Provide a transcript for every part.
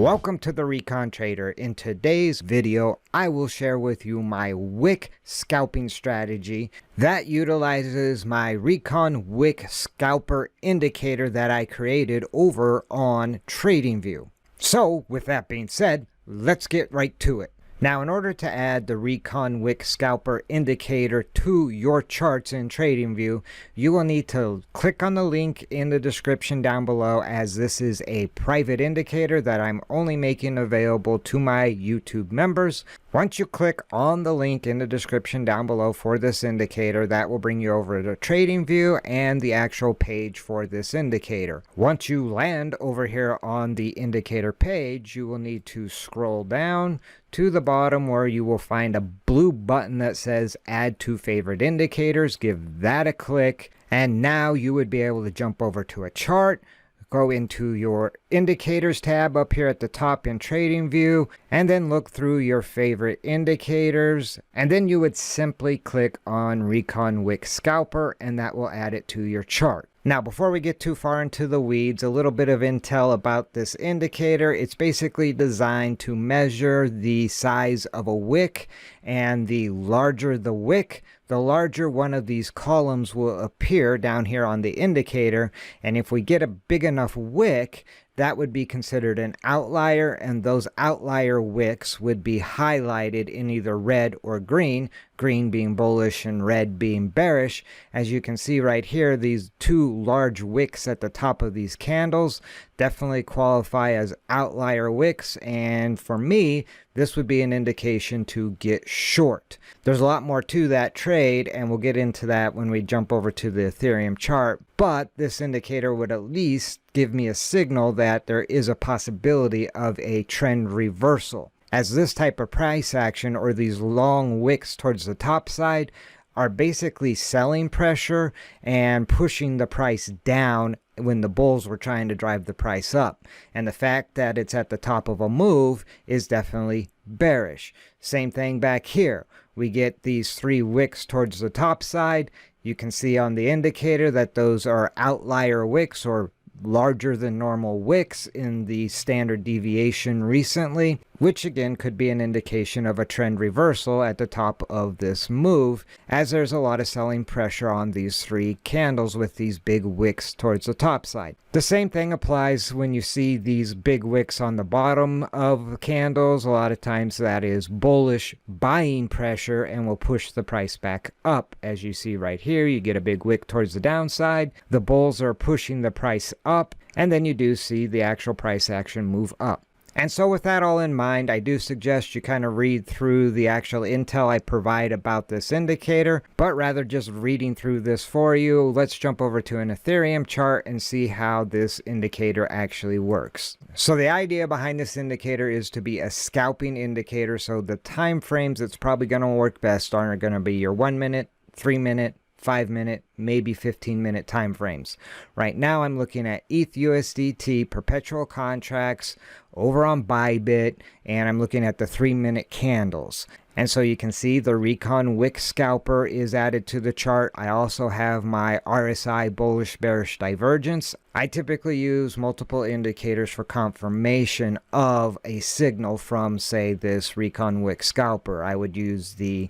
Welcome to the Recon Trader. In today's video, I will share with you my wick scalping strategy that utilizes my RECON WICK SCALPER indicator that I created over on TradingView. So with that being said, let's get right to it. Now, in order to add the RECON WICK SCALPER indicator to your charts in TradingView, you will need to click on the link in the description down below, as this is a private indicator that I'm only making available to my YouTube members. Once you click on the link in the description down below for this indicator, that will bring you over to TradingView and the actual page for this indicator. Once you land over here on the indicator page, you will need to scroll down to the bottom where you will find a blue button that says add to favorite indicators. Give that a click, and now you would be able to jump over to a chart, go into your indicators tab up here at the top in TradingView, and then look through your favorite indicators, and then you would simply click on RECON WICK SCALPER, and that will add it to your chart. Now, before we get too far into the weeds, a little bit of intel about this indicator. It's basically designed to measure the size of a wick, and the larger the wick, the larger one of these columns will appear down here on the indicator. And if we get a big enough wick, that would be considered an outlier, and those outlier wicks would be highlighted in either red or green, green being bullish and red being bearish. As you can see right here, these two large wicks at the top of these candles definitely qualify as outlier wicks, and for me, this would be an indication to get short. There's a lot more to that trade, and we'll get into that when we jump over to the Ethereum chart, but this indicator would at least give me a signal that there is a possibility of a trend reversal, as this type of price action, or these long wicks towards the top side, are basically selling pressure and pushing the price down when the bulls were trying to drive the price up. And the fact that it's at the top of a move is definitely bearish. Same thing back here. We get these three wicks towards the top side. You can see on the indicator that those are outlier wicks, or larger than normal wicks in the standard deviation recently, which again could be an indication of a trend reversal at the top of this move, as there's a lot of selling pressure on these three candles with these big wicks towards the top side. The same thing applies when you see these big wicks on the bottom of candles. A lot of times that is bullish buying pressure and will push the price back up. As you see right here, you get a big wick towards the downside. The bulls are pushing the price up, and then you do see the actual price action move up. And so with that all in mind, I do suggest you kind of read through the actual intel I provide about this indicator, but rather just reading through this for you, let's jump over to an Ethereum chart and see how this indicator actually works. So the idea behind this indicator is to be a scalping indicator, so the time frames it's probably going to work best are going to be your 1 minute, 3 minute, 5 minute, maybe 15-minute time frames. Right now I'm looking at ETH USDT perpetual contracts over on Bybit, and I'm looking at the 3-minute candles. And so you can see the RECON WICK SCALPER is added to the chart. I also have my RSI bullish bearish divergence. I typically use multiple indicators for confirmation of a signal from, say, this RECON WICK SCALPER. I would use the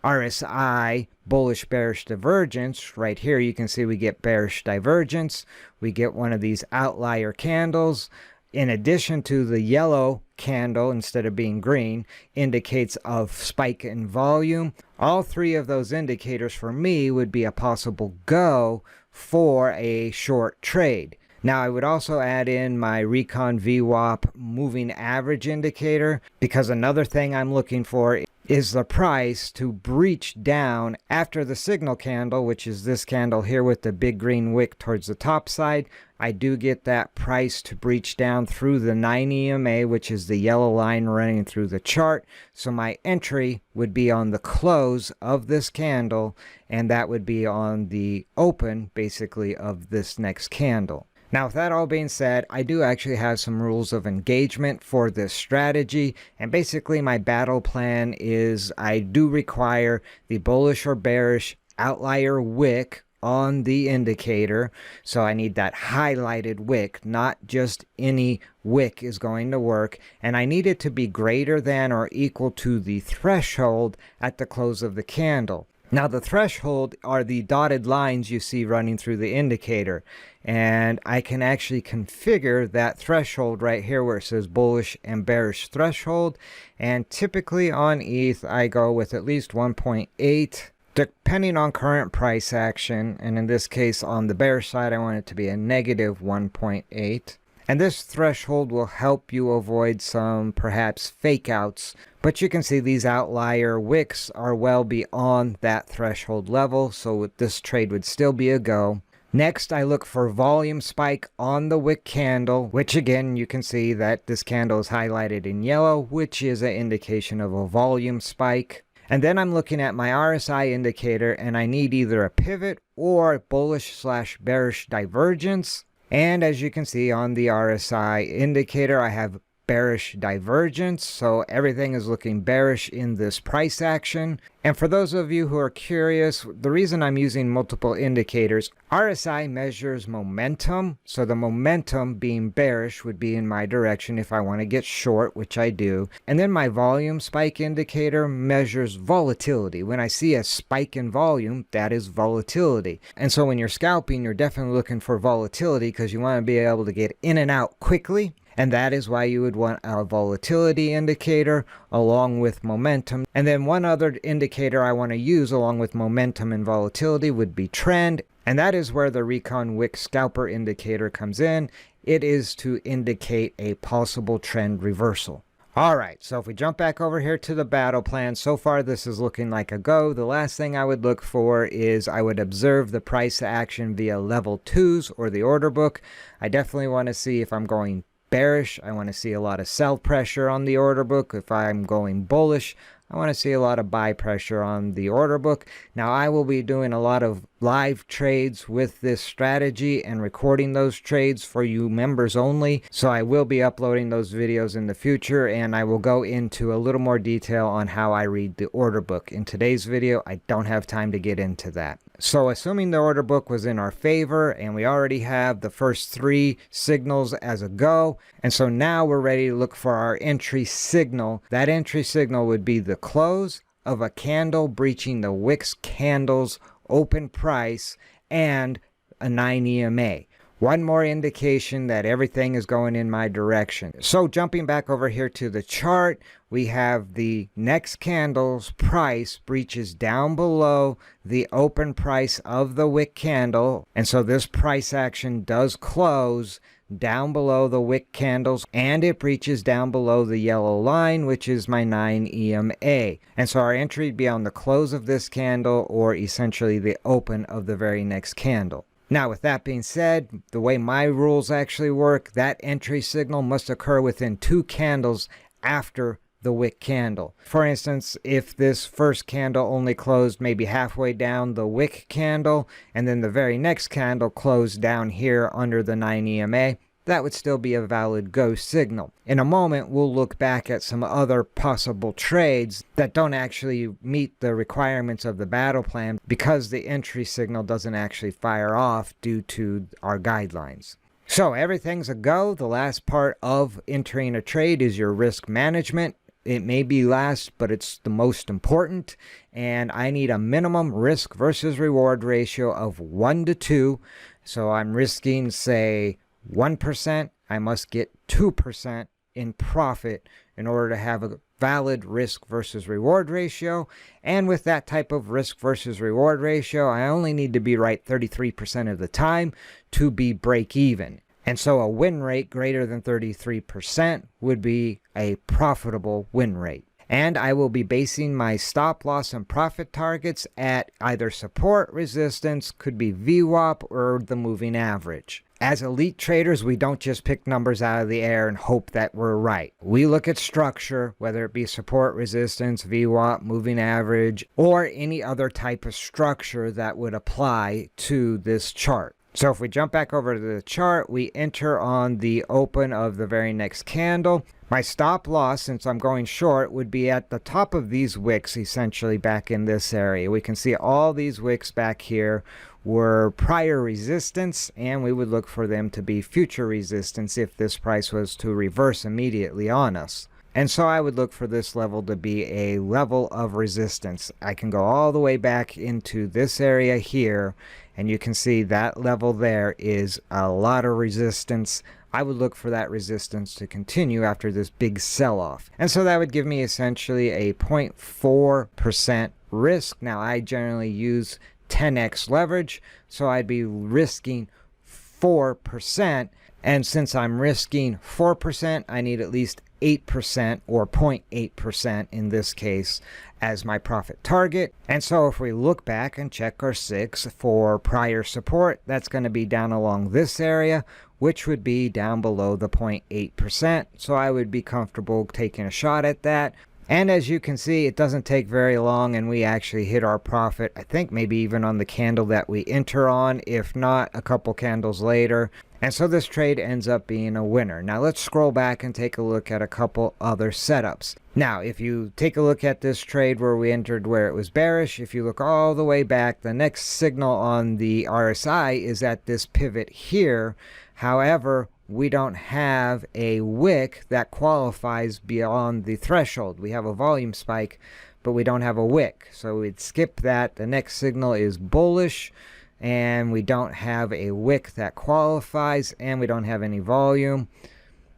RSI bullish bearish divergence. Right here you can see we get bearish divergence. We get one of these outlier candles. In addition to the yellow candle, instead of being green, indicates a spike in volume. All three of those indicators for me would be a possible go for a short trade. Now, I would also add in my RECON VWAP moving average indicator, because another thing I'm looking for is the price to breach down after the signal candle, which is this candle here with the big green wick towards the top side. I do get that price to breach down through the 9 EMA, which is the yellow line running through the chart. So my entry would be on the close of this candle, and that would be on the open, basically, of this next candle. Now, with that all being said, I do actually have some rules of engagement for this strategy, and basically my battle plan is I do require the bullish or bearish outlier wick on the indicator. So I need that highlighted wick, not just any wick is going to work. And I need it to be greater than or equal to the threshold at the close of the candle. Now the threshold are the dotted lines you see running through the indicator, and I can actually configure that threshold right here where it says bullish and bearish threshold. And typically on ETH I go with at least 1.8 depending on current price action, and in this case on the bearish side I want it to be a negative 1.8. And this threshold will help you avoid some perhaps fake outs. But you can see these outlier wicks are well beyond that threshold level, so this trade would still be a go. Next, I look for volume spike on the wick candle, which again, you can see that this candle is highlighted in yellow, which is an indication of a volume spike. And then I'm looking at my RSI indicator, and I need either a pivot or bullish/bearish divergence. And as you can see on the RSI indicator, I have bearish divergence, so everything is looking bearish in this price action. And for those of you who are curious, the reason I'm using multiple indicators, RSI measures momentum, so the momentum being bearish would be in my direction if I want to get short, which I do. And then my volume spike indicator measures volatility. When I see a spike in volume, that is volatility. And so when you're scalping, you're definitely looking for volatility because you want to be able to get in and out quickly. And that is why you would want a volatility indicator along with momentum. And then one other indicator I want to use along with momentum and volatility would be trend. And that is where the RECON WICK scalper indicator comes in. It is to indicate a possible trend reversal. Alright, so if we jump back over here to the battle plan, so far this is looking like a go. The last thing I would look for is I would observe the price action via level 2s or the order book. I definitely want to see if I'm going bearish, I want to see a lot of sell pressure on the order book. If I'm going bullish, I want to see a lot of buy pressure on the order book. Now I will be doing a lot of live trades with this strategy and recording those trades for you members only. So I will be uploading those videos in the future, and I will go into a little more detail on how I read the order book. In today's video, I don't have time to get into that. So assuming the order book was in our favor and we already have the first 3 signals as a go, and so now we're ready to look for our entry signal. That entry signal would be the close of a candle breaching the Wicks candle's open price and a 9 EMA. One more indication that everything is going in my direction. So jumping back over here to the chart, we have the next candle's price breaches down below the open price of the wick candle. And so this price action does close down below the wick candles, and it breaches down below the yellow line, which is my 9 EMA. And so our entry would be on the close of this candle or essentially the open of the very next candle. Now, with that being said, the way my rules actually work, that entry signal must occur within 2 candles after the wick candle. For instance, if this first candle only closed maybe halfway down the wick candle, and then the very next candle closed down here under the 9 EMA, that would still be a valid go signal. In a moment, we'll look back at some other possible trades that don't actually meet the requirements of the battle plan because the entry signal doesn't actually fire off due to our guidelines. So everything's a go. The last part of entering a trade is your risk management. It may be last, but it's the most important. And I need a minimum risk versus reward ratio of 1 to 2. So I'm risking, say, 1%, I must get 2% in profit in order to have a valid risk versus reward ratio. And with that type of risk versus reward ratio, I only need to be right 33% of the time to be break even. And so a win rate greater than 33% would be a profitable win rate. And I will be basing my stop loss and profit targets at either support, resistance, could be VWAP, or the moving average. As elite traders, we don't just pick numbers out of the air and hope that we're right. We look at structure, whether it be support, resistance, VWAP, moving average, or any other type of structure that would apply to this chart. So if we jump back over to the chart, we enter on the open of the very next candle. My stop loss, since I'm going short, would be at the top of these wicks, essentially back in this area. We can see all these wicks back here were prior resistance, and we would look for them to be future resistance if this price was to reverse immediately on us. And so I would look for this level to be a level of resistance. I can go all the way back into this area here, and you can see that level there is a lot of resistance. I would look for that resistance to continue after this big sell-off. And so that would give me essentially a 0.4% risk. Now, I generally use 10x leverage, so I'd be risking 4%. And since I'm risking 4%, I need at least 8% or 0.8% in this case as my profit target. And so if we look back and check our 6 for prior support, that's going to be down along this area, which would be down below the 0.8%. So I would be comfortable taking a shot at that. And as you can see, it doesn't take very long and we actually hit our profit, I think maybe even on the candle that we enter on, if not a couple candles later. And so this trade ends up being a winner. Now let's scroll back and take a look at a couple other setups. Now, if you take a look at this trade where we entered where it was bearish, if you look all the way back, the next signal on the RSI is at this pivot here. However, we don't have a wick that qualifies beyond the threshold. We have a volume spike, but we don't have a wick. So we'd skip that. The next signal is bullish, and we don't have a wick that qualifies, and we don't have any volume.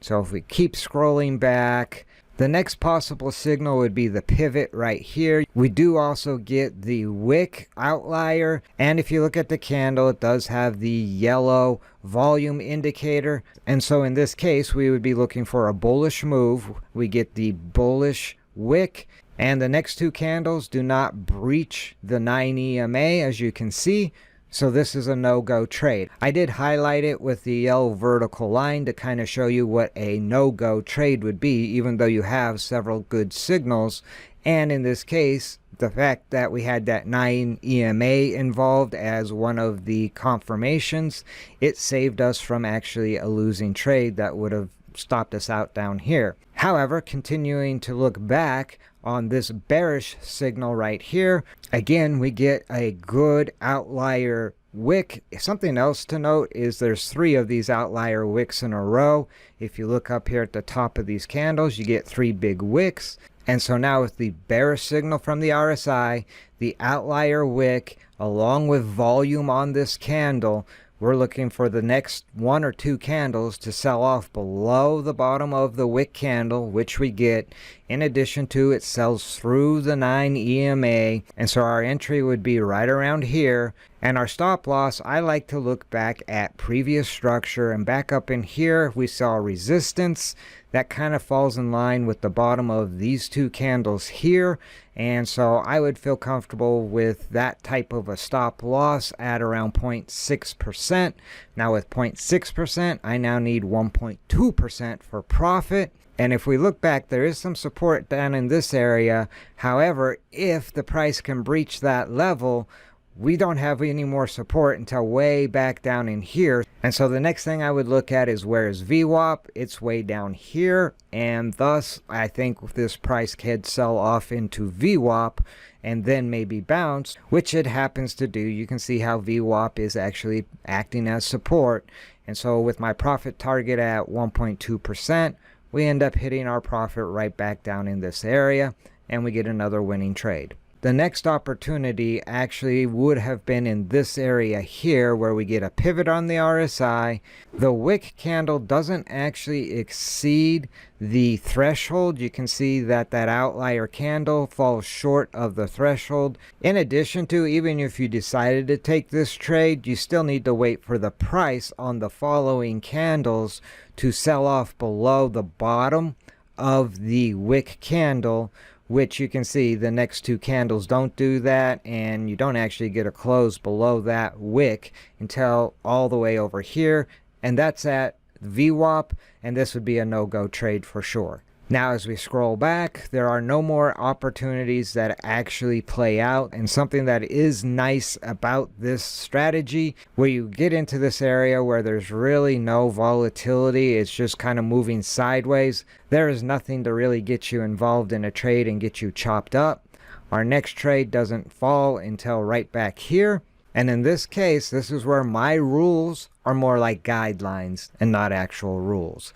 So if we keep scrolling back, the next possible signal would be the pivot right here. We do also get the wick outlier, and if you look at the candle, it does have the yellow volume indicator. And so in this case, we would be looking for a bullish move. We get the bullish wick, and the next two candles do not breach the 9 EMA, as you can see. So this is a no-go trade. I did highlight it with the yellow vertical line to kind of show you what a no-go trade would be, even though you have several good signals. And in this case, the fact that we had that 9 EMA involved as one of the confirmations, it saved us from actually a losing trade that would have stopped us out down here. However, continuing to look back on this bearish signal right here, again, we get a good outlier wick. Something else to note is there's 3 of these outlier wicks in a row. If you look up here at the top of these candles, you get 3 big wicks. And so now with the bearish signal from the RSI, the outlier wick, along with volume on this candle, we're looking for the next 1 or 2 candles to sell off below the bottom of the wick candle, which we get. In addition to, it sells through the 9 EMA, and so our entry would be right around here. And our stop loss, I like to look back at previous structure, and back up in here we saw resistance that kind of falls in line with the bottom of these 2 candles here. And so I would feel comfortable with that type of a stop loss at around 0.6%. Now with 0.6%, I now need 1.2% for profit. And if we look back, there is some support down in this area. However, if the price can breach that level, we don't have any more support until way back down in here. And so the next thing I would look at is where is VWAP. It's way down here, and thus I think this price could sell off into VWAP and then maybe bounce, which it happens to do. You can see how VWAP is actually acting as support. And so with my profit target at 1.2%, we end up hitting our profit right back down in this area, and we get another winning trade. The next opportunity actually would have been in this area here, where we get a pivot on the RSI. The wick candle doesn't actually exceed the threshold. You can see that that outlier candle falls short of the threshold. In addition to, even if you decided to take this trade, you still need to wait for the price on the following candles to sell off below the bottom of the wick candle, which you can see the next 2 candles don't do that, and you don't actually get a close below that wick until all the way over here, and that's at VWAP, and this would be a no-go trade for sure. Now as we scroll back, there are no more opportunities that actually play out, and something that is nice about this strategy, where you get into this area where there's really no volatility, it's just kind of moving sideways, there is nothing to really get you involved in a trade and get you chopped up. Our next trade doesn't fall until right back here, and in this case, this is where my rules are more like guidelines and not actual rules.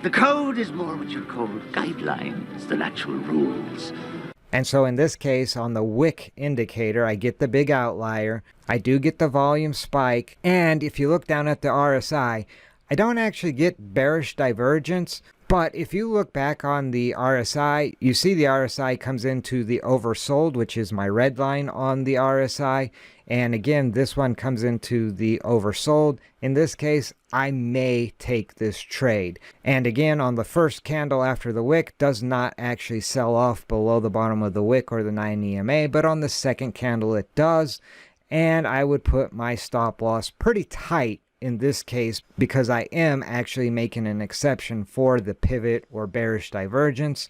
The code is more what you'd call guidelines than actual rules. And so in this case, on the wick indicator, I get the big outlier, I do get the volume spike, and if you look down at the RSI, I don't actually get bearish divergence. But if you look back on the RSI, you see the RSI comes into the oversold, which is my red line on the RSI. And again, this one comes into the oversold. In this case, I may take this trade. And again, on the first candle after the wick, does not actually sell off below the bottom of the wick or the 9 EMA. But on the second candle, it does. And I would put my stop loss pretty tight in this case, because I am actually making an exception for the pivot or bearish divergence.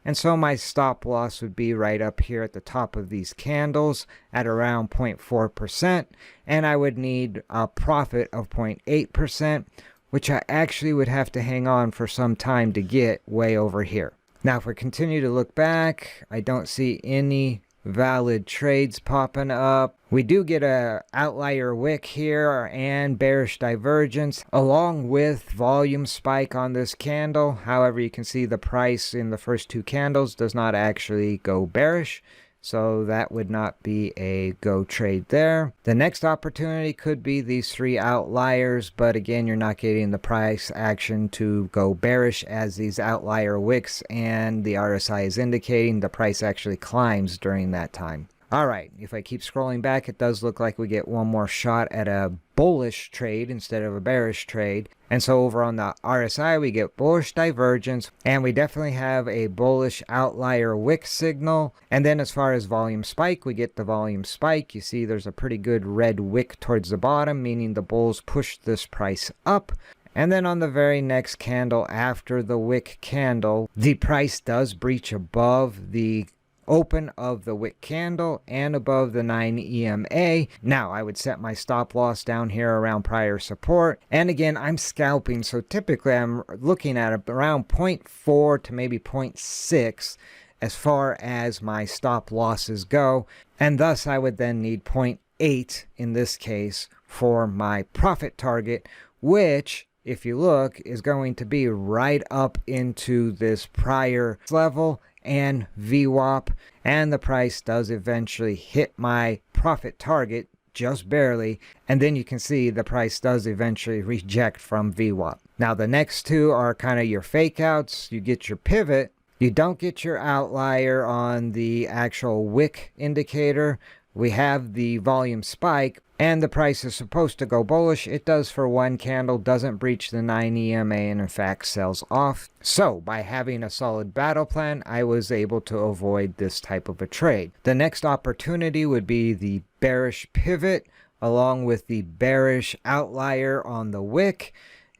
And so my stop loss would be right up here at the top of these candles at around 0.4%. And I would need a profit of 0.8%, which I actually would have to hang on for some time to get way over here. Now, if we continue to look back, I don't see any valid trades popping up. We do get a outlier wick here and bearish divergence along with volume spike on this candle. However, you can see the price in the first two candles does not actually go bearish, so that would not be a go trade there. The next opportunity could be these three outliers, but again, you're not getting the price action to go bearish as these outlier wicks and the RSI is indicating the price actually climbs during that time. Alright, if I keep scrolling back, it does look like we get one more shot at a bullish trade instead of a bearish trade. And so over on the RSI, we get bullish divergence, and we definitely have a bullish outlier wick signal. And then as far as volume spike, we get the volume spike. You see there's a pretty good red wick towards the bottom, meaning the bulls push this price up. And then on the very next candle after the wick candle, the price does breach above the open of the wick candle and above the 9 EMA. Now I would set my stop loss down here around prior support, and again I'm scalping, so typically I'm looking at around 0.4 to maybe 0.6 as far as my stop losses go, and thus I would then need 0.8 in this case for my profit target, which if you look is going to be right up into this prior level and VWAP, and the price does eventually hit my profit target just barely, and then you can see the price does eventually reject from VWAP. Now the next two are kind of your fake outs. You get your pivot, you don't get your outlier on the actual wick indicator. We have the volume spike, and the price is supposed to go bullish. It does for one candle, doesn't breach the 9 EMA, and in fact sells off. So by having a solid battle plan, I was able to avoid this type of a trade. The next opportunity would be the bearish pivot along with the bearish outlier on the wick,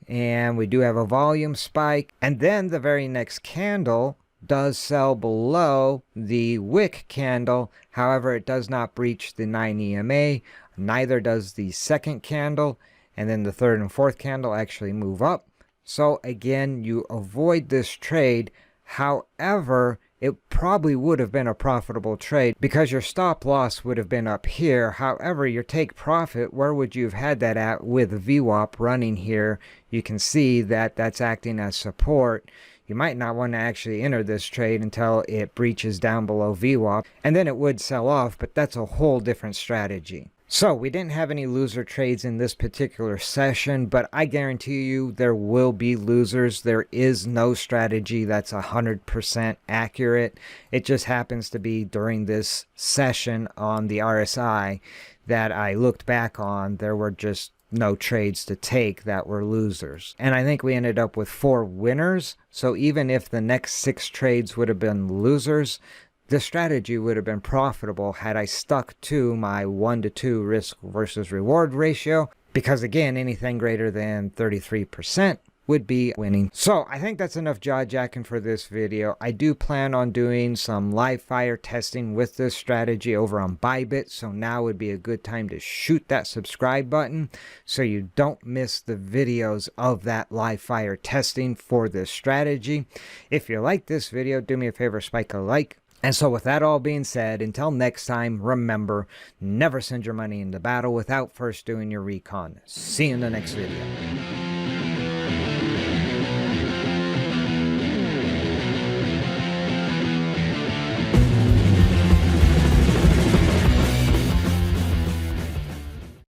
and we do have a volume spike, and then the very next candle does sell below the wick candle. However, it does not breach the 9 EMA, neither does the second candle, and then the third and fourth candle actually move up. So again, you avoid this trade. However, it probably would have been a profitable trade because your stop loss would have been up here. However, your take profit, where would you have had that at with VWAP running here? You can see that that's acting as support. You might not want to actually enter this trade until it breaches down below VWAP, and then it would sell off, but that's a whole different strategy. So we didn't have any loser trades in this particular session, but I guarantee you there will be losers. There is no strategy that's 100% accurate. It just happens to be during this session on the RSI that I looked back on, there were just no trades to take that were losers. And I think we ended up with 4 winners. So even if the next 6 trades would have been losers, the strategy would have been profitable had I stuck to my 1-to-2 risk versus reward ratio. Because again, anything greater than 33% would be winning. So I think that's enough jaw-jacking for this video. I do plan on doing some live fire testing with this strategy over on Bybit, so now would be a good time to shoot that subscribe button so you don't miss the videos of that live fire testing for this strategy. If you like this video, do me a favor, spike a like. And so with that all being said, until next time, remember, never send your money into battle without first doing your recon. See you in the next video.